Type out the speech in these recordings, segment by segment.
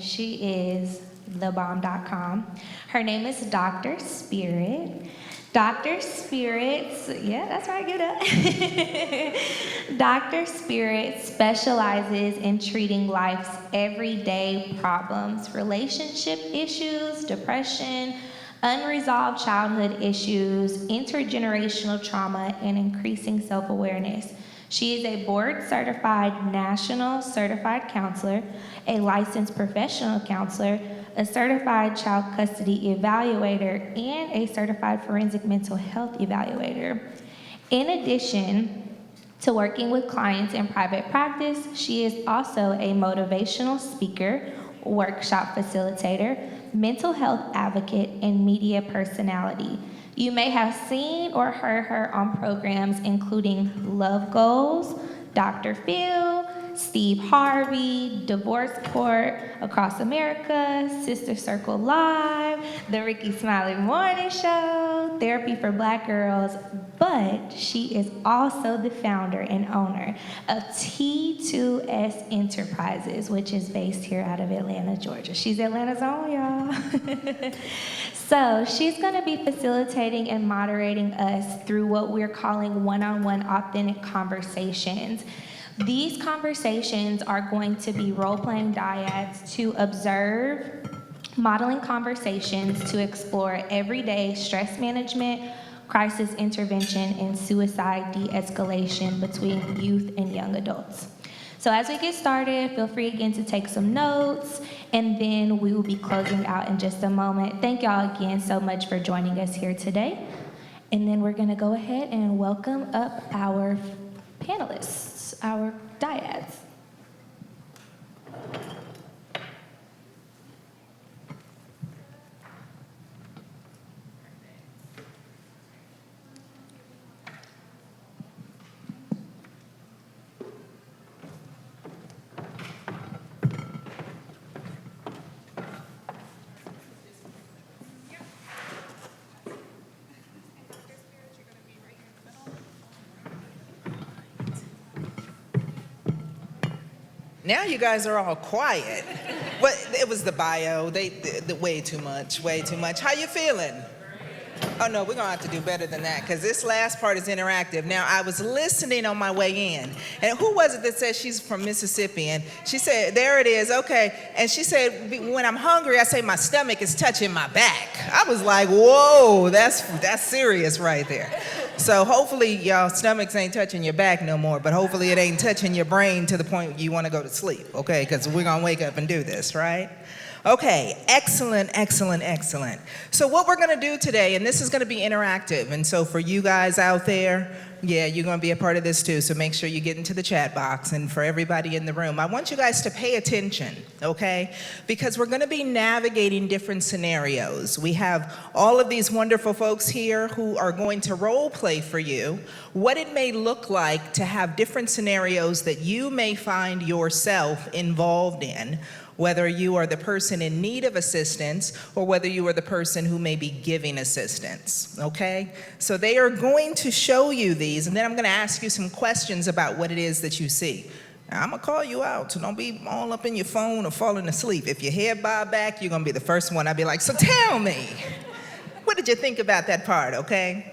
she is thebomb.com. Her name is Dr. Spirit. Dr. Spirit, yeah, that's right, get up. Dr. Spirit specializes in treating life's everyday problems, relationship issues, depression, unresolved childhood issues, intergenerational trauma, and increasing self-awareness. She is a board-certified national certified counselor, a licensed professional counselor, a certified child custody evaluator, and a certified forensic mental health evaluator. In addition to working with clients in private practice, she is also a motivational speaker, workshop facilitator, mental health advocate, and media personality. You may have seen or heard her on programs including Love Goals, Dr. Phil, Steve Harvey, Divorce Court, Across America, Sister Circle Live, The Ricky Smiley Morning Show, Therapy for Black Girls, but she is also the founder and owner of T2S Enterprises, which is based here out of Atlanta, Georgia. She's Atlanta's own, y'all. So she's going to be facilitating and moderating us through what we're calling one-on-one authentic conversations. These conversations are going to be role-playing dyads to observe, modeling conversations to explore everyday stress management, crisis intervention, and suicide de-escalation between youth and young adults. So as we get started, feel free again to take some notes, and then we will be closing out in just a moment. Thank y'all again so much for joining us here today. And then we're gonna go ahead and welcome up our panelists, our dyads. Now you guys are all quiet. But it was the bio. They way too much, way too much. How you feeling? Oh no, we're gonna have to do better than that because this last part is interactive. Now I was listening on my way in, and who was it that said she's from Mississippi? And she said, there it is, okay. And she said, when I'm hungry, I say my stomach is touching my back. I was like, whoa, that's serious right there. So hopefully y'all stomachs ain't touching your back no more, but hopefully it ain't touching your brain to the point you want to go to sleep, okay? Because we're gonna wake up and do this, right? Okay, excellent, excellent, excellent. So what we're gonna do today, and this is gonna be interactive, and so for you guys out there, yeah, you're gonna be a part of this too, so make sure you get into the chat box, and for everybody in the room, I want you guys to pay attention, okay? Because we're gonna be navigating different scenarios. We have all of these wonderful folks here who are going to role play for you what it may look like to have different scenarios that you may find yourself involved in, whether you are the person in need of assistance or whether you are the person who may be giving assistance, okay? So they are going to show you these, and then I'm gonna ask you some questions about what it is that you see. Now, I'm gonna call you out, so don't be all up in your phone or falling asleep. If your head bob back, you're gonna be the first one. I'll be like, so tell me, what did you think about that part, okay?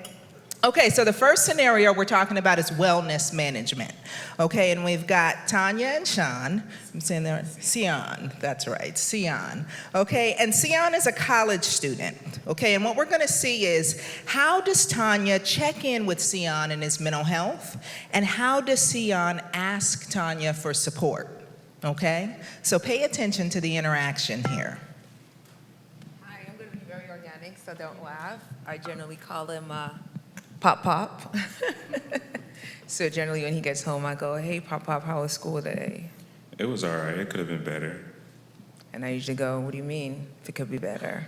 Okay, so the first scenario we're talking about is wellness management. Okay, and we've got Tanya and Seon. I'm saying there, Seon, that's right, Seon. Okay, and Seon is a college student. Okay, and what we're gonna see is how does Tanya check in with Seon in his mental health, and how does Seon ask Tanya for support? Okay, so pay attention to the interaction here. Hi, I'm gonna be very organic, so don't laugh. I generally call him Pop Pop. So generally when he gets home, I go, hey, Pop Pop, how was school today? It was all right. It could have been better. And I usually go, what do you mean if it could be better?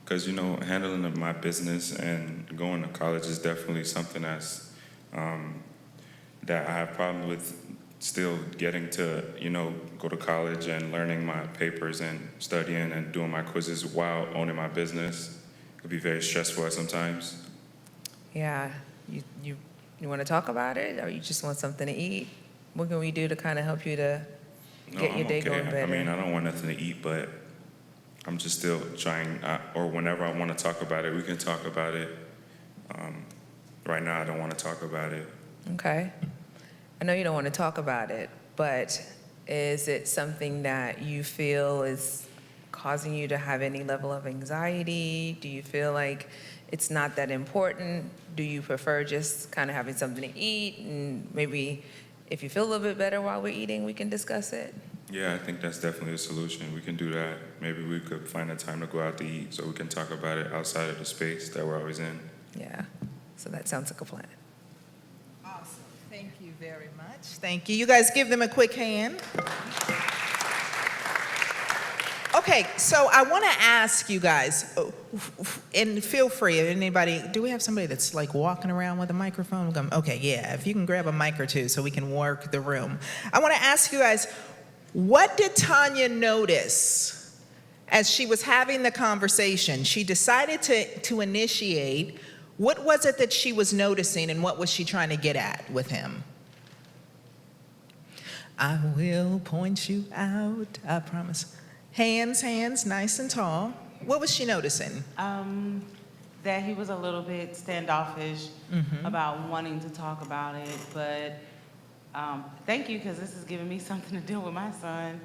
Because, you know, handling of my business and going to college is definitely something that's, that I have problems with still getting to, you know, go to college and learning my papers and studying and doing my quizzes while owning my business. It could be very stressful at sometimes. Yeah, you want to talk about it, or you just want something to eat? What can we do to kind of help you to No, get your I'm day okay. going better? I mean, I don't want nothing to eat, but I'm just still trying, or whenever I want to talk about it, we can talk about it. Right now, I don't want to talk about it. Okay. I know you don't want to talk about it, but is it something that you feel is causing you to have any level of anxiety? Do you feel like it's not that important? Do you prefer just kind of having something to eat, and maybe if you feel a little bit better while we're eating, we can discuss it? Yeah, I think that's definitely a solution. We can do that. Maybe we could find a time to go out to eat so we can talk about it outside of the space that we're always in. Yeah. So that sounds like a plan. Awesome. Thank you very much. Thank you. You guys give them a quick hand. Okay, so I want to ask you guys, and feel free, anybody, do we have somebody that's like walking around with a microphone? Okay, yeah, if you can grab a mic or two so we can work the room. I want to ask you guys, what did Tanya notice as she was having the conversation? She decided to initiate. What was it that she was noticing, and what was she trying to get at with him? I will point you out, I promise. Hands, nice and tall. What was she noticing? That he was a little bit standoffish about wanting to talk about it, but thank you, because this is giving me something to do with my son.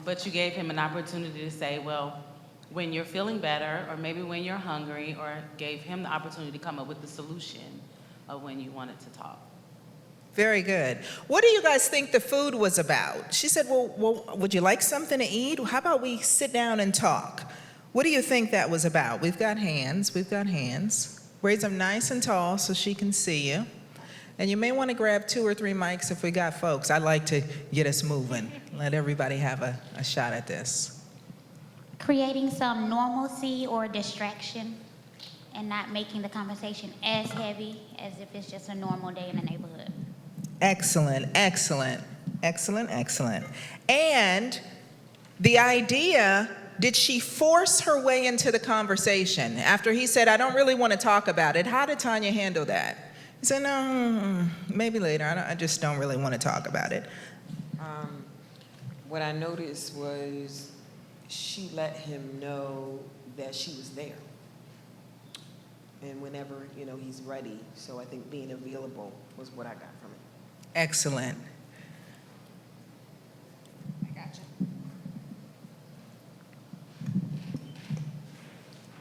But you gave him an opportunity to say, well, when you're feeling better, or maybe when you're hungry, or gave him the opportunity to come up with the solution of when you wanted to talk. Very good. What do you guys think the food was about? She said, well, would you like something to eat? How about we sit down and talk? What do you think that was about? We've got hands. Raise them nice and tall so she can see you. And you may want to grab 2 or 3 mics if we got folks. I'd like to get us moving. Let everybody have a shot at this. Creating some normalcy or distraction and not making the conversation as heavy as if it's just a normal day in the neighborhood. Excellent. And the idea, did she force her way into the conversation? After he said, I don't really want to talk about it, how did Tanya handle that? He said, no, maybe later. I just don't really want to talk about it. What I noticed was she let him know that she was there. And whenever, he's ready. So I think being available was what I got from it. Excellent. I got you.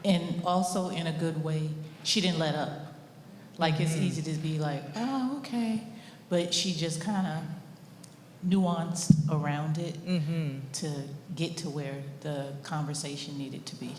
And also in a good way, she didn't let up. Like it's easy to be like, oh, okay. But she just kind of nuanced around it to get to where the conversation needed to be.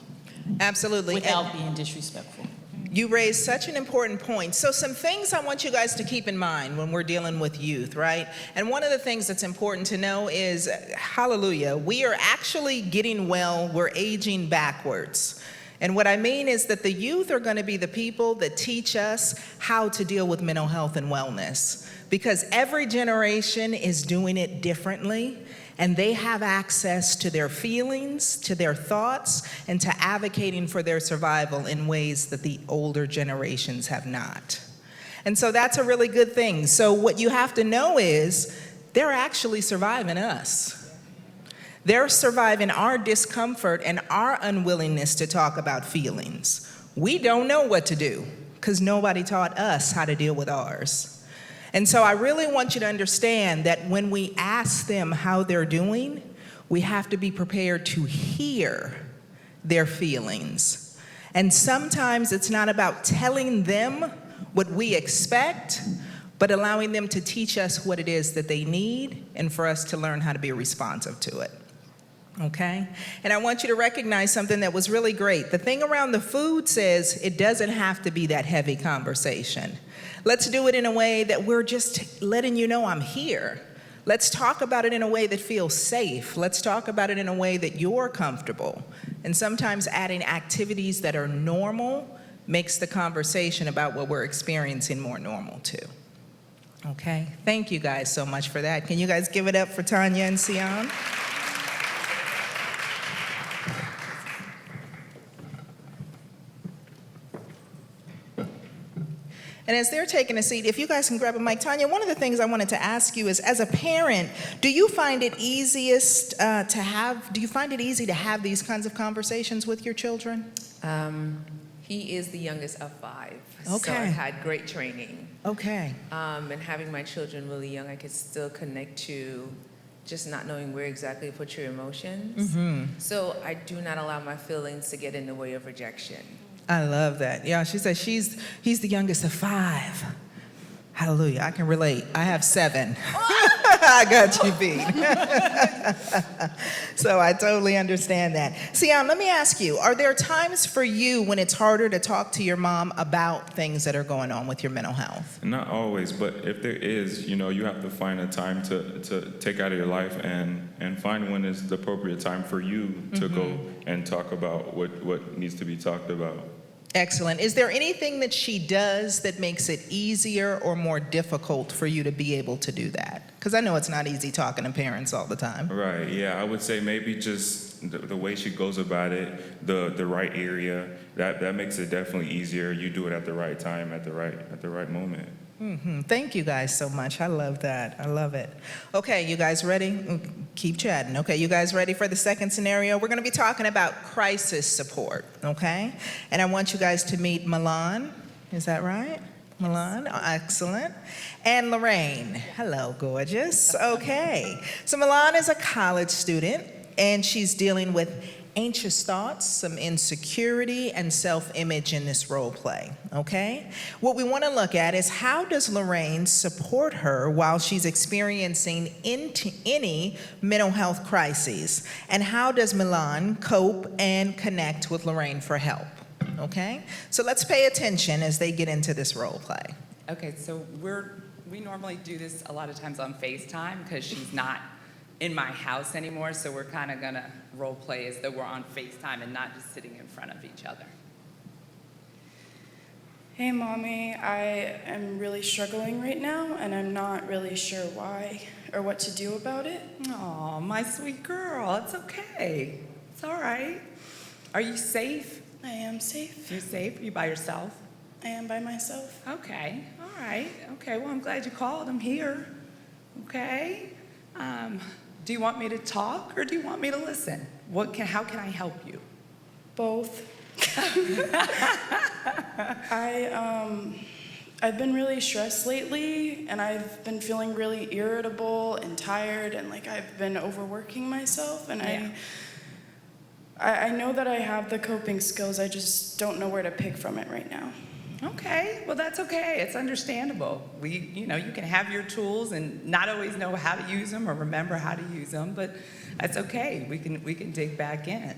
Absolutely. Without being disrespectful. You raised such an important point. So some things I want you guys to keep in mind when we're dealing with youth, right? And one of the things that's important to know is, hallelujah, we are actually getting well, we're aging backwards. And what I mean is that the youth are going to be the people that teach us how to deal with mental health and wellness, because every generation is doing it differently, and they have access to their feelings, to their thoughts, and to advocating for their survival in ways that the older generations have not. And so that's a really good thing. So what you have to know is they're actually surviving us. They're surviving our discomfort and our unwillingness to talk about feelings. We don't know what to do because nobody taught us how to deal with ours. And so I really want you to understand that when we ask them how they're doing, we have to be prepared to hear their feelings. And sometimes it's not about telling them what we expect, but allowing them to teach us what it is that they need and for us to learn how to be responsive to it. Okay? And I want you to recognize something that was really great. The thing around the food says it doesn't have to be that heavy conversation. Let's do it in a way that we're just letting you know I'm here. Let's talk about it in a way that feels safe. Let's talk about it in a way that you're comfortable. And sometimes adding activities that are normal makes the conversation about what we're experiencing more normal too. Okay? Thank you guys so much for that. Can you guys give it up for Tanya and Seon? And as they're taking a seat, if you guys can grab a mic, Tanya, one of the things I wanted to ask you is, as a parent, do you find it easy to have these kinds of conversations with your children? He is the youngest of 5. Okay. So I had great training. Okay. And having my children really young, I could still connect to just not knowing where exactly to put your emotions. So I do not allow my feelings to get in the way of rejection. I love that. Yeah, she said he's the youngest of 5. Hallelujah. I can relate. I have 7. I got you beat. So I totally understand that. Seon, let me ask you, are there times for you when it's harder to talk to your mom about things that are going on with your mental health? Not always, but if there is, you have to find a time to take out of your life and find when is the appropriate time for you to go and talk about what needs to be talked about. Excellent. Is there anything that she does that makes it easier or more difficult for you to be able to do that? Because I know it's not easy talking to parents all the time. Right, yeah, I would say maybe just the way she goes about it, the right area, that makes it definitely easier. You do it at the right time, at the right moment. Thank you guys so much. I love that. I love it. Okay, you guys ready? Keep chatting. Okay, you guys ready for the second scenario? We're going to be talking about crisis support, okay? And I want you guys to meet Milan. Is that right? Milan, excellent. And Lorainne. Hello, gorgeous. Okay. So Milan is a college student, and she's dealing with anxious thoughts, some insecurity, and self-image in this role play, okay? What we want to look at is, how does Lorainne support her while she's experiencing any mental health crises? And how does Milan cope and connect with Lorainne for help, okay? So let's pay attention as they get into this role play. Okay, so we normally do this a lot of times on FaceTime because she's not in my house anymore, so we're kind of gonna role play as though we're on FaceTime and not just sitting in front of each other. Hey, Mommy, I am really struggling right now, and I'm not really sure why or what to do about it. Oh, my sweet girl, it's okay. It's all right. Are you safe? I am safe. You safe? Are you by yourself? I am by myself. Okay, all right. Okay, well, I'm glad you called. I'm here. Okay. Do you want me to talk or do you want me to listen? How can I help you? Both. I've been really stressed lately, and I've been feeling really irritable and tired, and like I've been overworking myself, and Yeah. I know that I have the coping skills, I just don't know where to pick from it right now. Okay, well, that's okay. It's understandable. You can have your tools and not always know how to use them or remember how to use them, but that's okay. We can dig back in.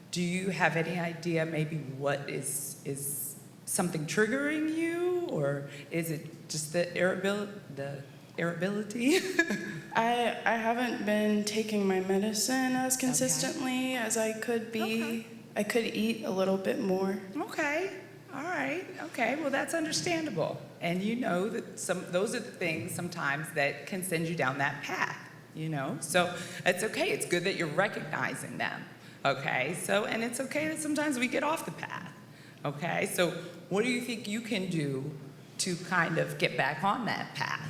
Do you have any idea maybe what is something triggering you, or is it just the irritability? I haven't been taking my medicine as consistently as I could be. Okay. I could eat a little bit more. Okay. All right. Okay. Well, that's understandable. And you know that those are the things sometimes that can send you down that path, So it's okay. It's good that you're recognizing them. Okay. And it's okay that sometimes we get off the path. Okay. So what do you think you can do to kind of get back on that path?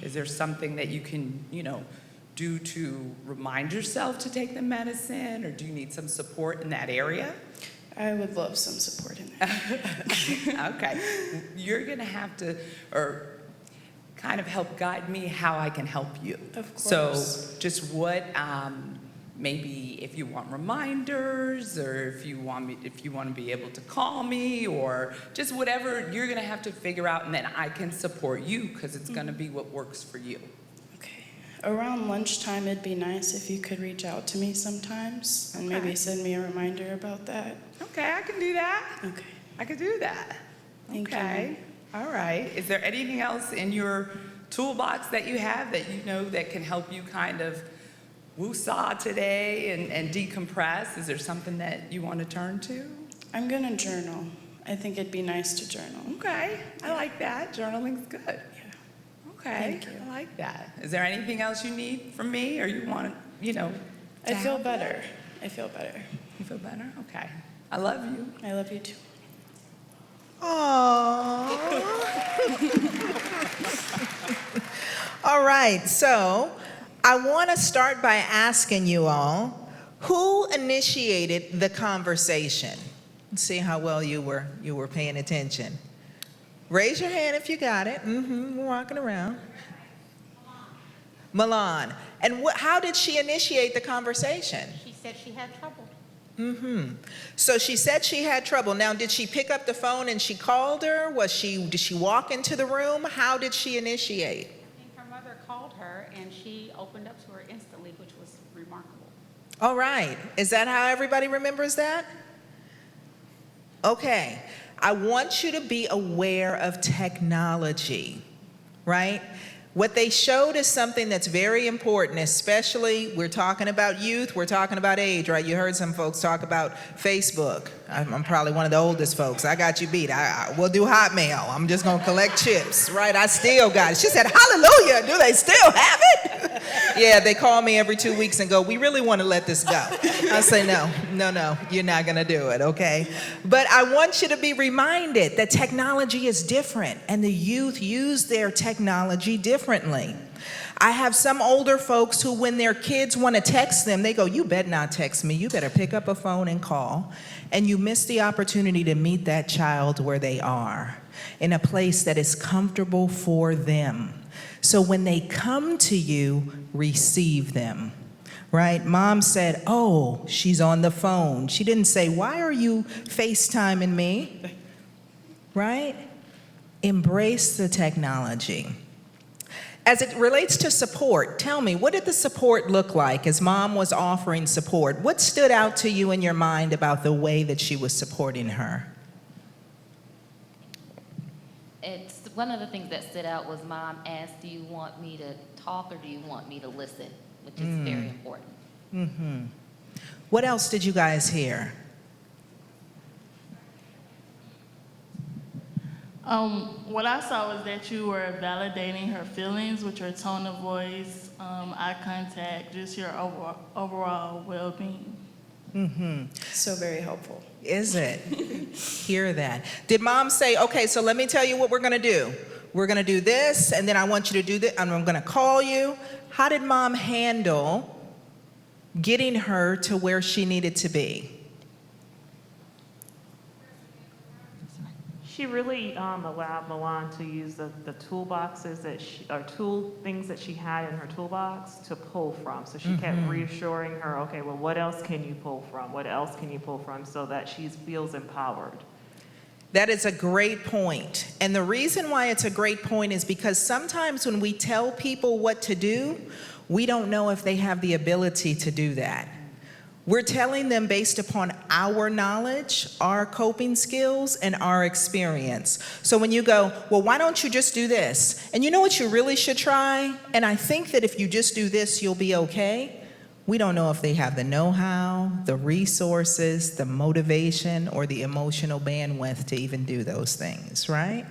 Is there something that you can, do to remind yourself to take the medicine, or do you need some support in that area? I would love some support in that. Okay. You're going to have to, or kind of help guide me how I can help you. Of course. So just what, maybe if you want reminders, or if you want to be able to call me, or just whatever you're going to have to figure out, and then I can support you because it's going to be what works for you. Okay. Around lunchtime, it'd be nice if you could reach out to me sometimes and maybe send me a reminder about that. Okay, I can do that. Okay. I could do that. Thank Okay. you. All right. Is there anything else in your toolbox that you have that that can help you kind of woo-saw today and decompress? Is there something that you want to turn to? I'm gonna journal. I think it'd be nice to journal. Okay. I like that. Journaling's good. Yeah. Okay. Thank you. I like that. Is there anything else you need from me, or you want to I feel help? better. I feel better. You feel better? Okay. I love you. I love you too. All right, so I want to start by asking you all, who initiated the conversation? Let's see how well you were paying attention. Raise your hand if you got it. We're walking around. Milan. And how did she initiate the conversation? She said she had trouble. So she said she had trouble. Now, did she pick up the phone and she called her? Did she walk into the room? How did she initiate? I think her mother called her and she opened up to her instantly, which was remarkable. All right. Is that how everybody remembers that? Okay. I want you to be aware of technology, right? What they showed is something that's very important, especially we're talking about youth, we're talking about age, right? You heard some folks talk about Facebook. I'm probably one of the oldest folks. I got you beat. We'll do Hotmail. I'm just going to collect chips, right? I still got it. She said, hallelujah, do they still have it? Yeah, they call me every 2 weeks and go, we really want to let this go. I say, no, you're not going to do it, okay? But I want you to be reminded that technology is different and the youth use their technology differently. I have some older folks who, when their kids want to text them, they go, you better not text me. You better pick up a phone and call. And you miss the opportunity to meet that child where they are, in a place that is comfortable for them. So when they come to you, receive them, right? Mom said, oh, she's on the phone. She didn't say, why are you FaceTiming me, right? Embrace the technology. As it relates to support, tell me, what did the support look like as Mom was offering support? What stood out to you in your mind about the way that she was supporting her? It's one of the things that stood out was Mom asked, do you want me to talk or do you want me to listen? Which is very important. What else did you guys hear? What I saw was that you were validating her feelings with your tone of voice, eye contact, just your overall well-being. So very helpful. Is it? Hear that. Did Mom say, okay, so let me tell you what we're going to do. We're going to do this, and then I want you to do this, and I'm going to call you. How did Mom handle getting her to where she needed to be? She really allowed Milan to use the toolboxes things that she had in her toolbox to pull from. So she kept reassuring her, okay, well, what else can you pull from? What else can you pull from, so that she feels empowered? That is a great point. And the reason why it's a great point is because sometimes when we tell people what to do, we don't know if they have the ability to do that. We're telling them based upon our knowledge, our coping skills, and our experience. So when you go, well, why don't you just do this? And you know what you really should try? And I think that if you just do this, you'll be okay. We don't know if they have the know-how, the resources, the motivation, or the emotional bandwidth to even do those things, right?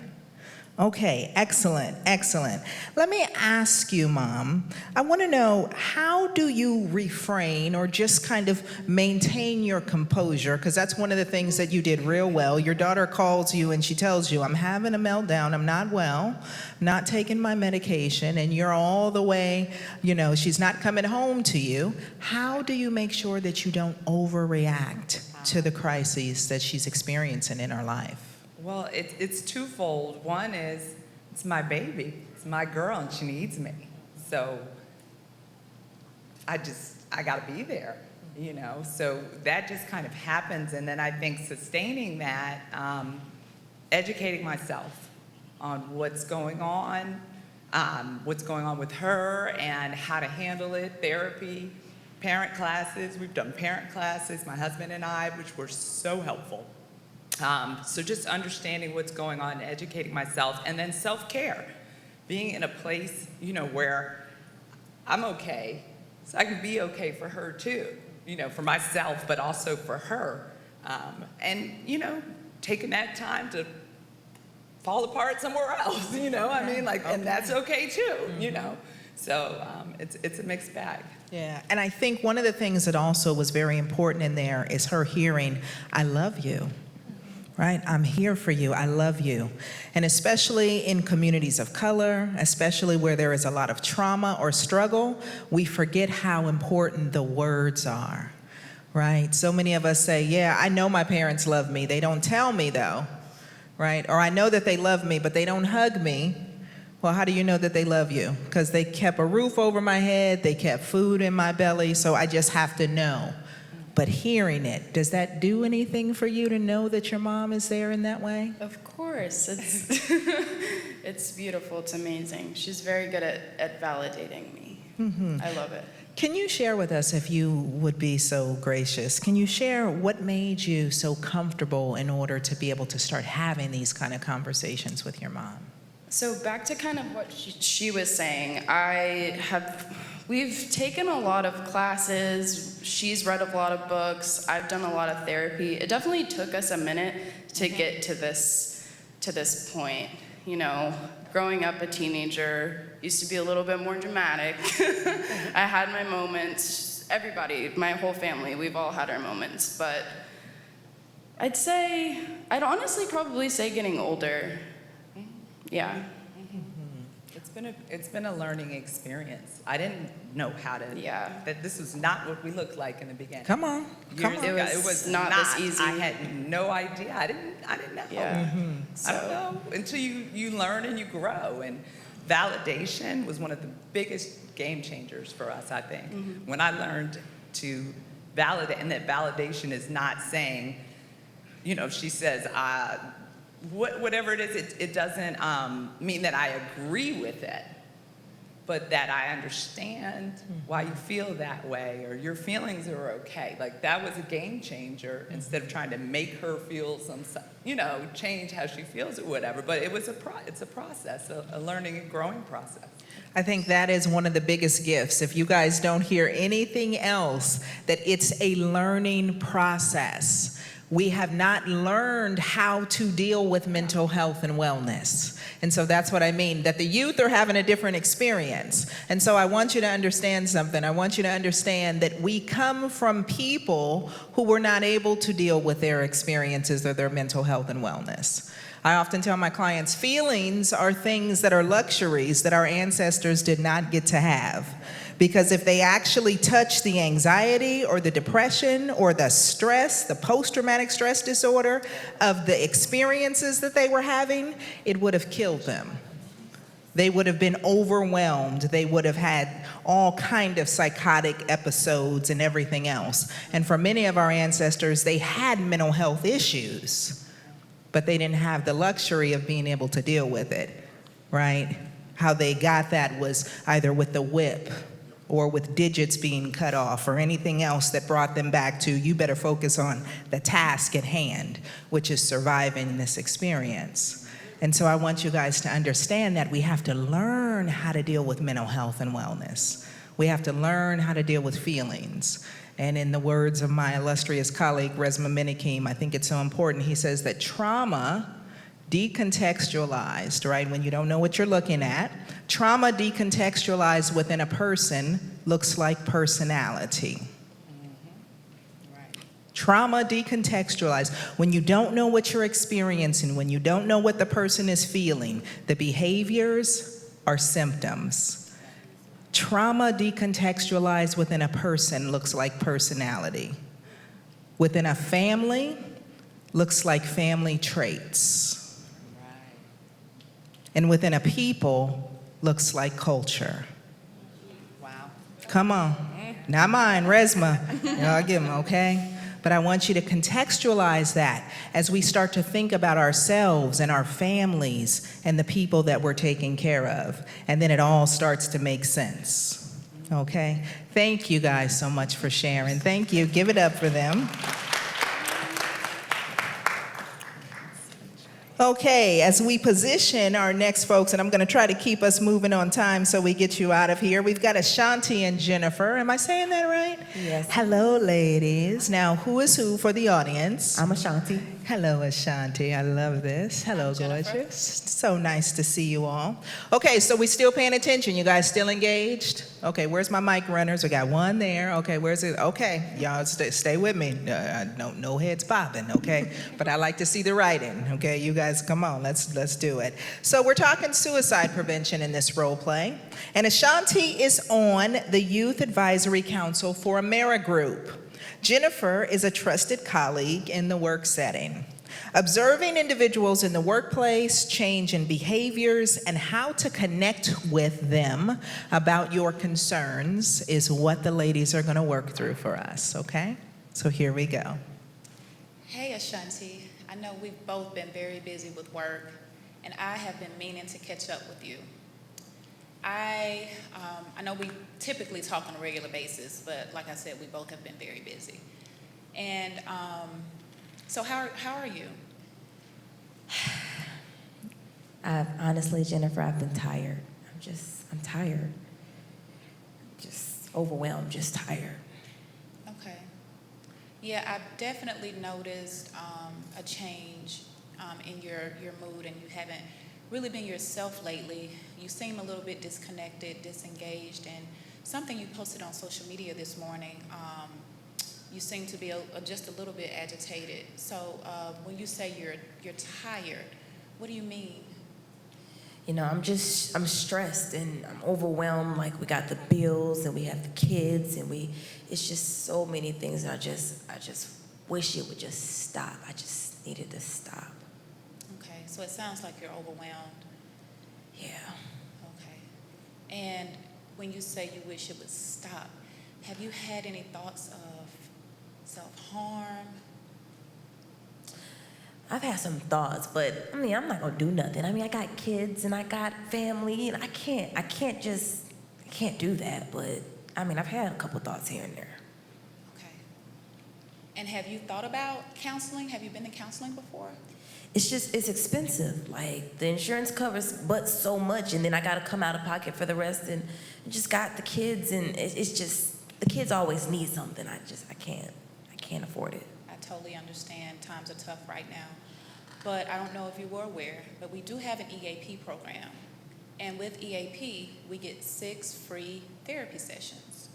Okay, excellent, excellent. Let me ask you, Mom, I want to know, how do you refrain or just kind of maintain your composure? Because that's one of the things that you did real well. Your daughter calls you and she tells you, I'm having a meltdown, I'm not well, not taking my medication, and you're all the way, she's not coming home to you. How do you make sure that you don't overreact to the crises that she's experiencing in her life? Well, it's twofold. One is, it's my baby, it's my girl, and she needs me. So I gotta be there, So that just kind of happens, and then I think sustaining that, educating myself on what's going on with her and how to handle it, therapy, parent classes. We've done parent classes, my husband and I, which were so helpful. So just understanding what's going on, educating myself, and then self-care. Being in a place, where I'm okay, so I can be okay for her too, for myself, but also for her. And, taking that time to fall apart somewhere else, and that's okay too, So it's a mixed bag. Yeah, and I think one of the things that also was very important in there is her hearing, I love you. right? I'm here for you. I love you. And especially in communities of color, especially where there is a lot of trauma or struggle, we forget how important the words are, right? So many of us say, yeah, I know my parents love me. They don't tell me though, right? Or I know that they love me, but they don't hug me. Well, how do you know that they love you? Because they kept a roof over my head, they kept food in my belly, so I just have to know. But hearing it, does that do anything for you to know that your mom is there in that way? Of course, it's it's beautiful. It's amazing. She's very good at validating me. I love it. Can you share with us, if you would be so gracious, can you share what made you so comfortable in order to be able to start having these kind of conversations with your mom? So back to kind of what she was saying, we've taken a lot of classes, she's read a lot of books, I've done a lot of therapy. It definitely took us a minute to get to this point. You know, growing up a teenager, used to be a little bit more dramatic. I had my moments, everybody, my whole family, we've all had our moments, but I'd honestly probably say getting older. Yeah. It's been a learning experience. I didn't know how to. Yeah. That this was not what we looked like in the beginning. Come on. It was not this easy. I had no idea. I didn't know. Yeah. I don't know until you learn and you grow. And validation was one of the biggest game changers for us, I think. When I learned to validate, and that validation is not saying, you know, she says, whatever it is, it doesn't mean that I agree with it, but that I understand why you feel that way, or your feelings are okay. Like, that was a game changer, instead of trying to make her feel change how she feels or whatever. But it's a process, a learning and growing process. I think that is one of the biggest gifts. If you guys don't hear anything else, that it's a learning process. We have not learned how to deal with mental health and wellness. And so that's what I mean, that the youth are having a different experience. And so I want you to understand something. I want you to understand that we come from people who were not able to deal with their experiences or their mental health and wellness. I often tell my clients, feelings are things that are luxuries that our ancestors did not get to have. Because if they actually touched the anxiety or the depression or the stress, the post-traumatic stress disorder of the experiences that they were having, it would have killed them. They would have been overwhelmed. They would have had all kind of psychotic episodes and everything else. And for many of our ancestors, they had mental health issues, but they didn't have the luxury of being able to deal with it, right? How they got that was either with the whip, or with digits being cut off, or anything else that brought them back to, you better focus on the task at hand, which is surviving this experience. And so I want you guys to understand that we have to learn how to deal with mental health and wellness. We have to learn how to deal with feelings. And in the words of my illustrious colleague, Resmaa Menakem, I think it's so important. He says that trauma decontextualized, right, when you don't know what you're looking at, trauma decontextualized within a person looks like personality. Trauma decontextualized, when you don't know what you're experiencing, when you don't know what the person is feeling, the behaviors are symptoms. Trauma decontextualized within a person looks like personality. Within a family, looks like family traits. And within a people, looks like culture. Wow. Come on. Not mine, Resmaa. I'll give them, okay? But I want you to contextualize that as we start to think about ourselves and our families and the people that we're taking care of. And then it all starts to make sense, okay? Thank you guys so much for sharing. Thank you. Give it up for them. Okay, as we position our next folks, and I'm going to try to keep us moving on time so we get you out of here. We've got Eshontee and Jennifer. Am I saying that right? Yes. Hello, ladies. Now, who is who for the audience? I'm Eshontee. Hello, Eshontee. I love this. Hello, gorgeous. So nice to see you all. Okay, so we still paying attention. You guys still engaged? Okay, where's my mic runners? We got one there. Okay, where's it? Okay, y'all stay with me. No heads popping, okay? But I like to see the writing, okay? You guys, come on, let's do it. So we're talking suicide prevention in this role play. And Eshontee is on the Youth Advisory Council for AmeriGroup. Jennifer is a trusted colleague in the work setting. Observing individuals in the workplace, change in behaviors, and how to connect with them about your concerns is what the ladies are going to work through for us, okay? So here we go. Hey, Eshontee. I know we've both been very busy with work, and I have been meaning to catch up with you. I know we typically talk on a regular basis, but like I said, we both have been very busy. And so how are you? Honestly, Jennifer, I've been tired. I'm tired. Just overwhelmed, just tired. Okay. Yeah, I've definitely noticed a change in your mood, and you haven't really been yourself lately. You seem a little bit disconnected, disengaged, and something you posted on social media this morning, you seem to be just a little bit agitated. So when you say you're tired, what do you mean? You know, I'm stressed and I'm overwhelmed. Like, we got the bills and we have the kids and it's just so many things. And I just wish it would just stop. I just needed to stop. Okay, so it sounds like you're overwhelmed. Yeah. Okay. And when you say you wish it would stop, have you had any thoughts of self-harm? I've had some thoughts, but I mean, I'm not gonna do nothing. I mean, I got kids and I got family, and I can't do that. But I mean, I've had a couple thoughts here and there. Okay. And have you thought about counseling? Have you been to counseling before? It's expensive. Like, the insurance covers but so much, and then I gotta come out of pocket for the rest, and just got the kids, and it's just, the kids always need something. I can't afford it. I totally understand. Times are tough right now. But I don't know if you were aware, but we do have an EAP program. And with EAP, we get 6 free therapy sessions.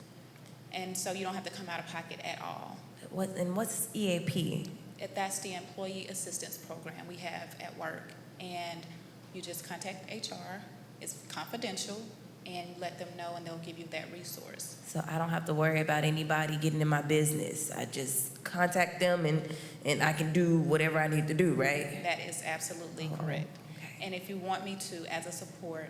And so you don't have to come out of pocket at all. What's EAP? That's the Employee Assistance Program we have at work. And you just contact HR. It's confidential. And you let them know, and they'll give you that resource. So I don't have to worry about anybody getting in my business. I just contact them, and I can do whatever I need to do, right? That is absolutely correct. Okay. And if you want me to, as a support,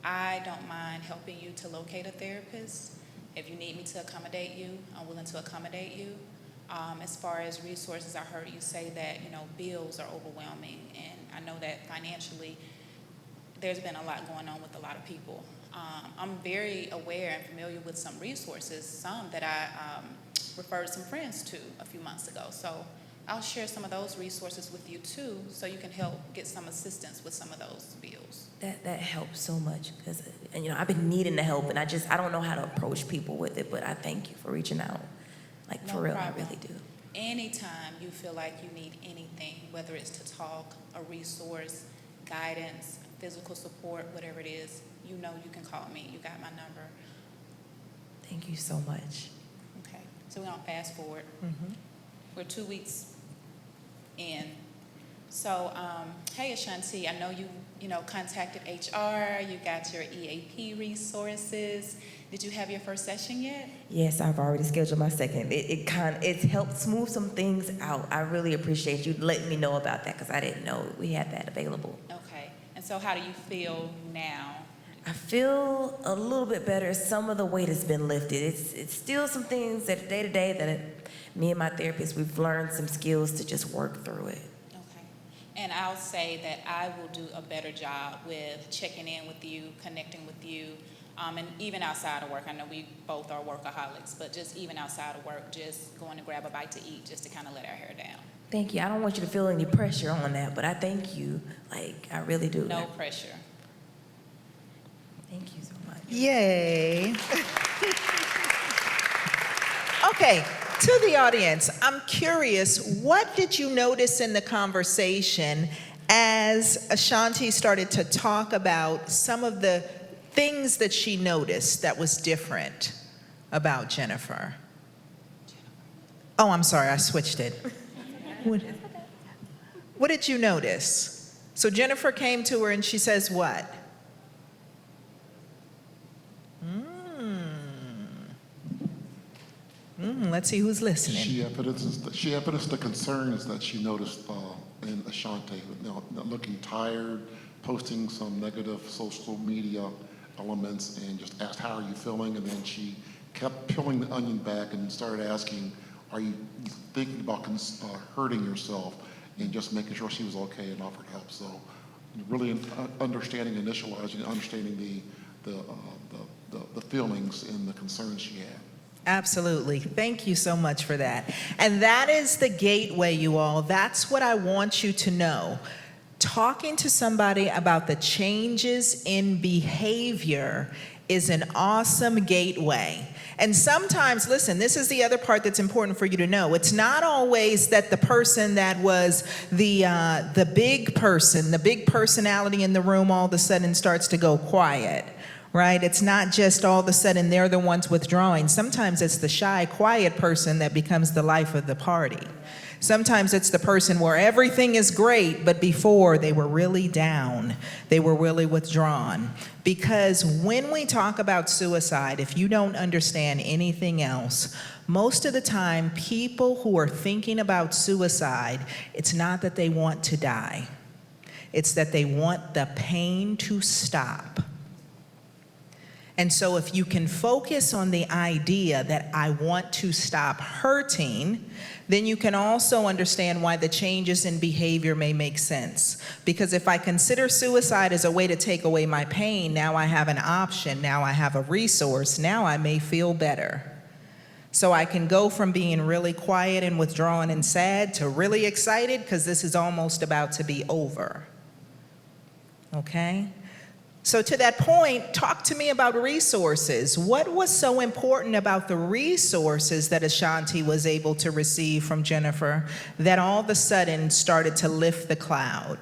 I don't mind helping you to locate a therapist. If you need me to accommodate you, I'm willing to accommodate you. As far as resources, I heard you say that, bills are overwhelming, and I know that financially there's been a lot going on with a lot of people. I'm very aware and familiar with some resources, some that I referred some friends to a few months ago. So I'll share some of those resources with you too, so you can help get some assistance with some of those bills. That helps so much, because I've been needing the help, and I don't know how to approach people with it. But I thank you for reaching out. Like, No for real, problem. I really do. Anytime you feel like you need anything, whether it's to talk, a resource, guidance, physical support, whatever it is, you can call me. You got my number. Thank you so much. Okay, so we're gonna fast forward. We're 2 weeks in. So, hey, Eshontee, I know you contacted HR. You got your EAP resources. Did you have your first session yet? Yes, I've already scheduled my second. It's helped smooth some things out. I really appreciate you letting me know about that, because I didn't know we had that available. Okay, and so how do you feel now? I feel a little bit better. Some of the weight has been lifted. It's still some things that day to day that me and my therapist, we've learned some skills to just work through it. Okay, and I'll say that I will do a better job with checking in with you, connecting with you, And even outside of work, I know we both are workaholics, but just even outside of work, just going to grab a bite to eat just to kind of let our hair down. Thank you. I don't want you to feel any pressure on that, but I thank you. Like, I really do. No pressure. Thank you so much. Yay. Okay, to the audience, I'm curious, what did you notice in the conversation as Eshontee started to talk about some of the things that she noticed that was different about Jennifer? Oh, I'm sorry, I switched it. What did you notice? So Jennifer came to her and she says what? Let's see who's listening. She evidenced the concerns that she noticed in Eshontee, looking tired, posting some negative social media elements, and just asked, how are you feeling? And then she kept peeling the onion back and started asking, are you thinking about hurting yourself? And just making sure she was okay, and offered help. So really understanding, initializing, understanding the feelings and the concerns she had. Absolutely. Thank you so much for that. And that is the gateway, you all. That's what I want you to know. Talking to somebody about the changes in behavior is an awesome gateway. And sometimes, listen, this is the other part that's important for you to know. It's not always that the person that was the big person, the big personality in the room all of a sudden starts to go quiet. Right? It's not just all of a sudden they're the ones withdrawing. Sometimes it's the shy, quiet person that becomes the life of the party. Sometimes it's the person where everything is great, but before they were really down, they were really withdrawn. Because when we talk about suicide, if you don't understand anything else, most of the time people who are thinking about suicide, it's not that they want to die. It's that they want the pain to stop. And so if you can focus on the idea that I want to stop hurting, then you can also understand why the changes in behavior may make sense. Because if I consider suicide as a way to take away my pain, now I have an option, now I have a resource, now I may feel better. So I can go from being really quiet and withdrawn and sad to really excited because this is almost about to be over. Okay? So to that point, talk to me about resources. What was so important about the resources that Eshontee was able to receive from Jennifer that all of a sudden started to lift the cloud?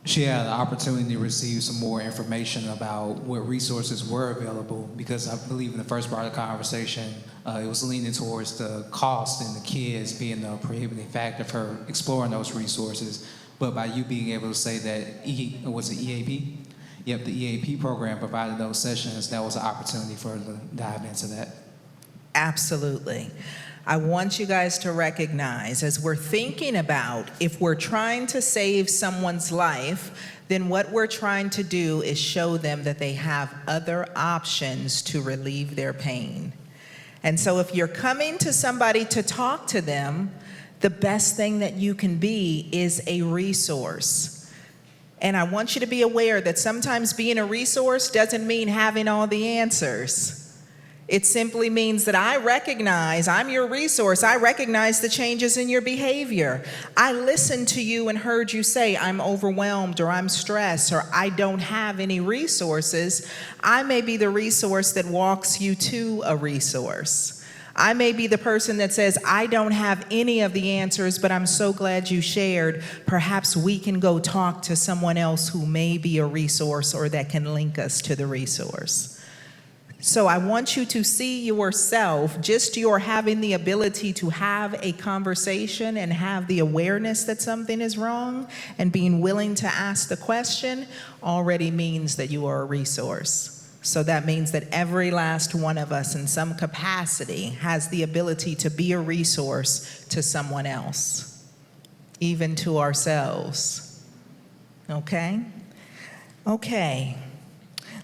She had the opportunity to receive some more information about what resources were available, because I believe in the first part of the conversation, it was leaning towards the cost and the kids being the prohibiting factor for her exploring those resources. But by you being able to say that, was it EAP? Yep, the EAP program provided those sessions, that was an opportunity for her to dive into that. Absolutely. I want you guys to recognize, as we're thinking about if we're trying to save someone's life, then what we're trying to do is show them that they have other options to relieve their pain. And so if you're coming to somebody to talk to them, the best thing that you can be is a resource. And I want you to be aware that sometimes being a resource doesn't mean having all the answers. It simply means that I recognize, I'm your resource, I recognize the changes in your behavior. I listened to you and heard you say, I'm overwhelmed, or I'm stressed, or I don't have any resources. I may be the resource that walks you to a resource. I may be the person that says, I don't have any of the answers, but I'm so glad you shared. Perhaps we can go talk to someone else who may be a resource or that can link us to the resource. So I want you to see yourself, just your having the ability to have a conversation and have the awareness that something is wrong and being willing to ask the question already means that you are a resource. So that means that every last one of us in some capacity has the ability to be a resource to someone else, even to ourselves. Okay? Okay.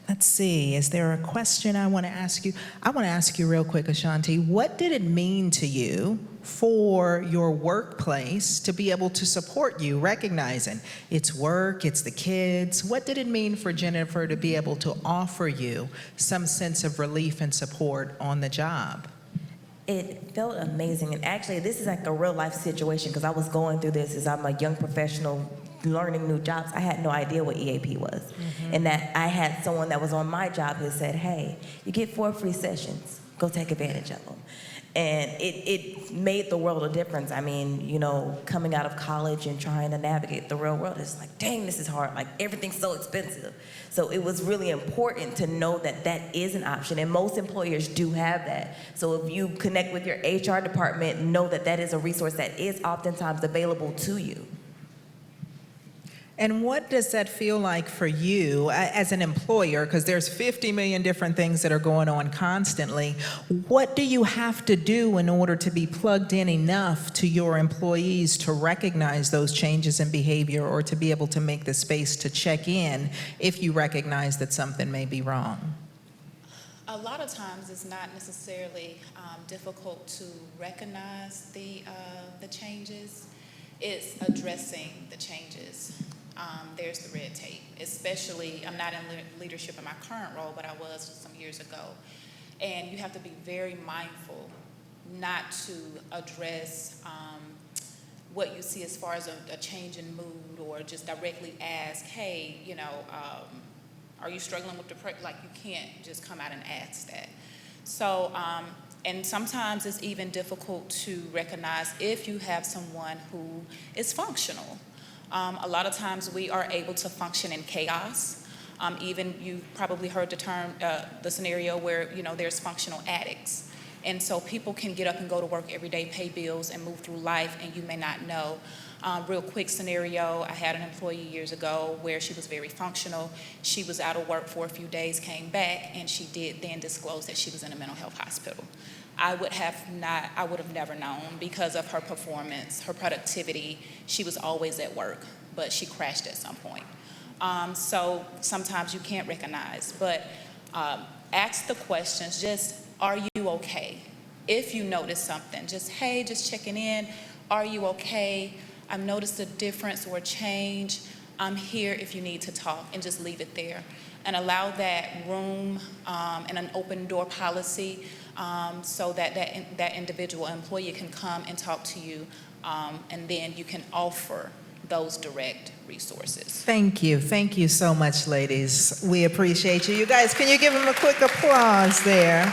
Let's see, is there a question I want to ask you? I want to ask you real quick, Eshontee, what did it mean to you for your workplace to be able to support you, recognizing it's work, it's the kids? What did it mean for Jennifer to be able to offer you some sense of relief and support on the job? It felt amazing, and actually this is like a real life situation because I was going through this as I'm a young professional learning new jobs. I had no idea what EAP was, and that I had someone that was on my job who said, hey, you get 4 free sessions, go take advantage of them. And it made the world a difference. I mean, you know, coming out of college and trying to navigate the real world, it's like, dang, this is hard. Like, everything's so expensive. So it was really important to know that that is an option, and most employers do have that. So if you connect with your HR department, know that that is a resource that is oftentimes available to you. And what does that feel like for you as an employer? Because there's 50 million different things that are going on constantly. What do you have to do in order to be plugged in enough to your employees to recognize those changes in behavior, or to be able to make the space to check in if you recognize that something may be wrong? A lot of times it's not necessarily difficult to recognize the changes. It's addressing the changes. There's the red tape, especially, I'm not in leadership in my current role, but I was some years ago. And you have to be very mindful not to address what you see as far as a change in mood, or just directly ask, hey, you know, are you struggling with depression? Like, you can't just come out and ask that. So, and sometimes it's even difficult to recognize if you have someone who is functional. A lot of times we are able to function in chaos. Even you've probably heard the term, the scenario where, you know, there's functional addicts. And so people can get up and go to work every day, pay bills, and move through life, and you may not know. Real quick scenario, I had an employee years ago where she was very functional. She was out of work for a few days, came back, and she did then disclose that she was in a mental health hospital. I would have never known because of her performance, her productivity. She was always at work, but she crashed at some point. So sometimes you can't recognize, but ask the questions, just, are you okay? If you notice something, just, hey, just checking in, are you okay? I've noticed a difference or a change. I'm here if you need to talk, and just leave it there. And allow that room and an open door policy so that that individual employee can come and talk to you, and then you can offer those direct resources. Thank you. Thank you so much, ladies. We appreciate you. You guys, can you give them a quick applause there?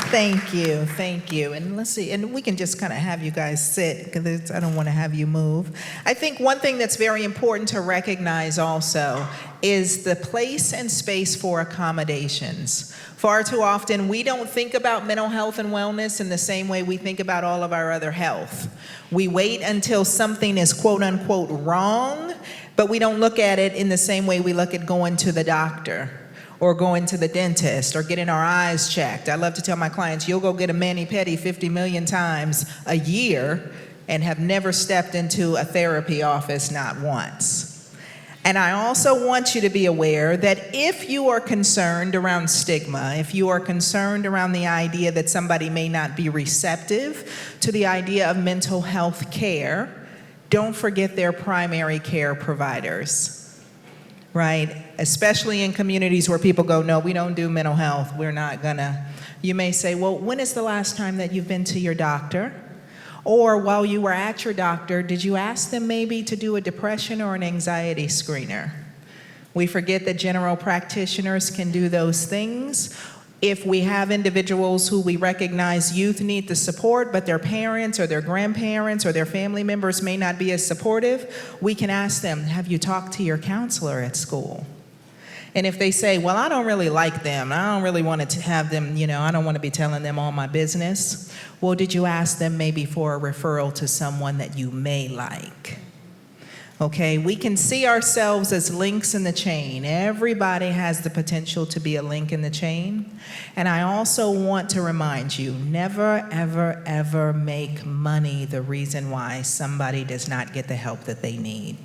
Thank you, thank you. And let's see, and we can just kind of have you guys sit, because I don't want to have you move. I think one thing that's very important to recognize also is the place and space for accommodations. Far too often, we don't think about mental health and wellness in the same way we think about all of our other health. We wait until something is quote unquote wrong, but we don't look at it in the same way we look at going to the doctor, or going to the dentist, or getting our eyes checked. I love to tell my clients, you'll go get a mani-pedi 50 million times a year and have never stepped into a therapy office, not once. And I also want you to be aware that if you are concerned around stigma, if you are concerned around the idea that somebody may not be receptive to the idea of mental health care, don't forget their primary care providers. Right? Especially in communities where people go, no, we don't do mental health, we're not gonna. You may say, well, when is the last time that you've been to your doctor? Or while you were at your doctor, did you ask them maybe to do a depression or an anxiety screener? We forget that general practitioners can do those things. If we have individuals who we recognize youth need the support, but their parents or their grandparents or their family members may not be as supportive, we can ask them, have you talked to your counselor at school? And if they say, well, I don't really like them, I don't really want to have them, you know, I don't want to be telling them all my business. Well, did you ask them maybe for a referral to someone that you may like? Okay, we can see ourselves as links in the chain. Everybody has the potential to be a link in the chain. And I also want to remind you, never, ever, ever make money the reason why somebody does not get the help that they need.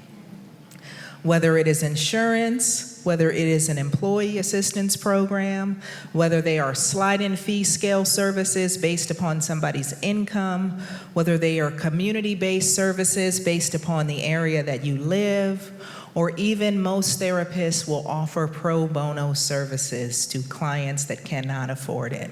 whether it is insurance, whether it is an employee assistance program, whether they are slide-in fee scale services based upon somebody's income, whether they are community-based services based upon the area that you live, or even most therapists will offer pro bono services to clients that cannot afford it.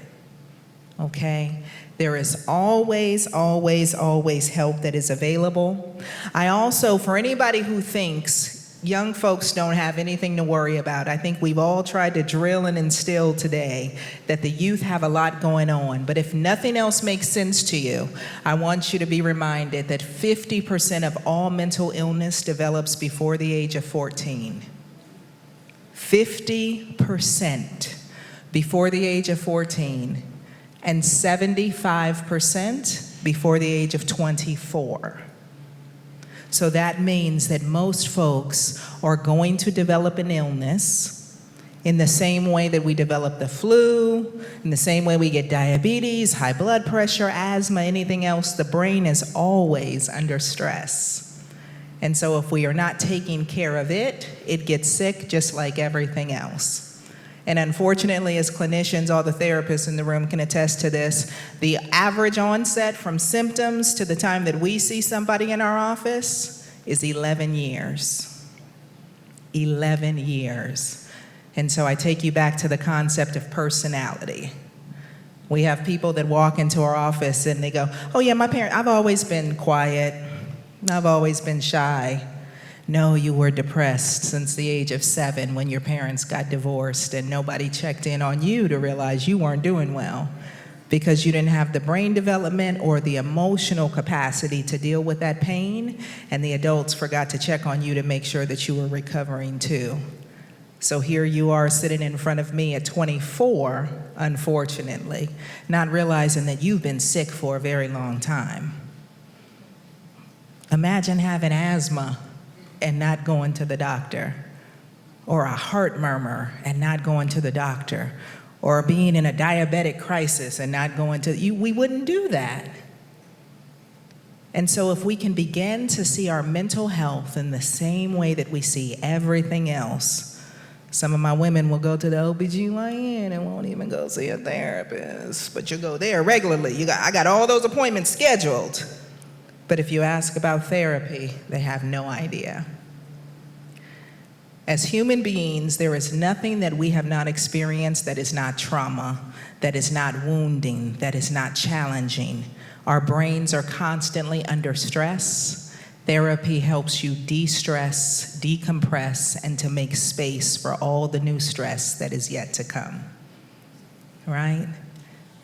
Okay? There is always, always, always help that is available. I also, for anybody who thinks young folks don't have anything to worry about, I think we've all tried to drill and instill today that the youth have a lot going on. But if nothing else makes sense to you, I want you to be reminded that 50% of all mental illness develops before the age of 14. 50% before the age of 14, and 75% before the age of 24. So that means that most folks are going to develop an illness in the same way that we develop the flu, in the same way we get diabetes, high blood pressure, asthma, anything else. The brain is always under stress. And so if we are not taking care of it, it gets sick just like everything else. And unfortunately, as clinicians, all the therapists in the room can attest to this, the average onset from symptoms to the time that we see somebody in our office is 11 years. 11 years. And so I take you back to the concept of personality. We have people that walk into our office and they go, oh yeah, I've always been quiet. I've always been shy. No, you were depressed since the age of 7 when your parents got divorced and nobody checked in on you to realize you weren't doing well because you didn't have the brain development or the emotional capacity to deal with that pain, and the adults forgot to check on you to make sure that you were recovering too. So here you are sitting in front of me at 24, unfortunately, not realizing that you've been sick for a very long time. Imagine having asthma and not going to the doctor, or a heart murmur and not going to the doctor, or being in a diabetic crisis and not going to, we wouldn't do that. And so if we can begin to see our mental health in the same way that we see everything else, some of my women will go to the OBGYN and won't even go see a therapist, but you go there regularly. I got all those appointments scheduled. But if you ask about therapy, they have no idea. As human beings, there is nothing that we have not experienced that is not trauma, that is not wounding, that is not challenging. Our brains are constantly under stress. Therapy helps you de-stress, decompress, and to make space for all the new stress that is yet to come, right?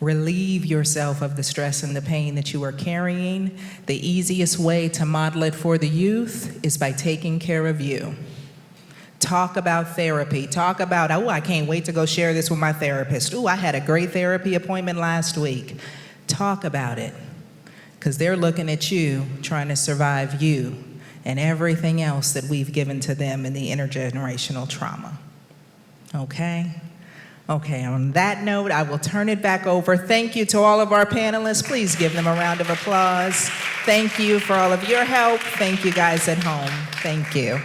Relieve yourself of the stress and the pain that you are carrying. The easiest way to model it for the youth is by taking care of you. Talk about therapy. Talk about, oh, I can't wait to go share this with my therapist. Oh, I had a great therapy appointment last week. Talk about it, because they're looking at you, trying to survive you and everything else that we've given to them in the intergenerational trauma. Okay? Okay, on that note, I will turn it back over. Thank you to all of our panelists. Please give them a round of applause. Thank you for all of your help. Thank you guys at home. Thank you.